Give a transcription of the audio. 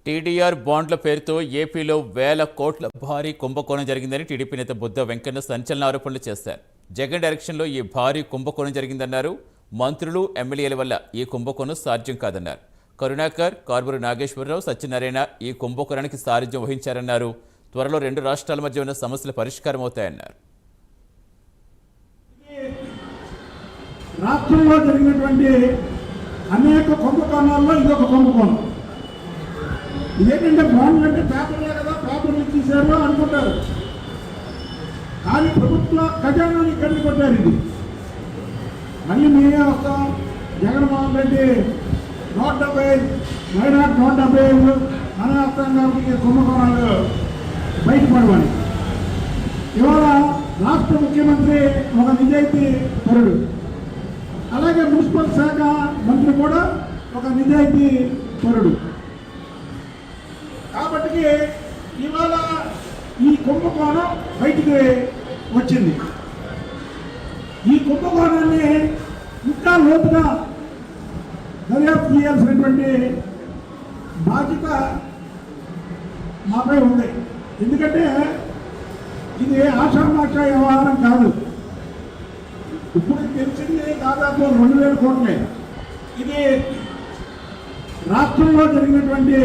TDR బాండ్ల పేరుతో ఏపీలో వేల కోట్ల భారీ కుంభకోణం జరిగిందని టీడీపీ నేత బుద్ధ వెంకన్న సంచలన ఆరోపణలు చేశారు. జగన్ డైరెక్షన్లో ఈ భారీ కుంభకోణం జరిగిందన్నారు. మంత్రులు, ఎమ్మెల్యేల వల్ల ఈ కుంభకోణం సాధ్యం కాదన్నారు. కరుణాకర్, కార్బూరు నాగేశ్వరరావు, సత్యనారాయణ ఈ కుంభకోణానికి సారథ్యం వహించారన్నారు. త్వరలో రెండు రాష్ట్రాల మధ్య ఉన్న సమస్యలు పరిష్కారం అవుతాయన్నారు. రాష్ట్రంలో జరిగినటువంటి అనేక కుంభకోణాల్లో ఇదొక కుంభకోణం. ఇదేంటంటే బాండ్లు అంటే పేపర్లే కదా, పేపర్లు ఇచ్చేసారు అనుకుంటారు. కానీ ప్రభుత్వ ఖజానాన్ని కట్టి కొట్టారు. ఇది మళ్ళీ మేమే వస్తాం, జగన్మోహన్ రెడ్డి 175 వైనాట్ 175 అనే వస్తాం కాబట్టి కుంభకోణాలు బయటపడమని. ఇవాళ రాష్ట్ర ముఖ్యమంత్రి ఒక నిజాయితీ పరుడు, అలాగే మున్సిపల్ శాఖ మంత్రి కూడా ఒక నిజాయితీ పరుడు. కాబట్టి ఇవాళ ఈ కుంభకోణం బయటికి వచ్చింది. ఈ కుంభకోణాన్ని ఇంకా లోతుగా దర్యాప్తు చేయాల్సినటువంటి బాధ్యత మాపై ఉంది. ఎందుకంటే ఇది ఆషామాషా వ్యవహారం కాదు. ఇప్పుడు తెలిసింది దాదాపు 2000 కోట్లే. ఇది రాష్ట్రంలో జరిగినటువంటి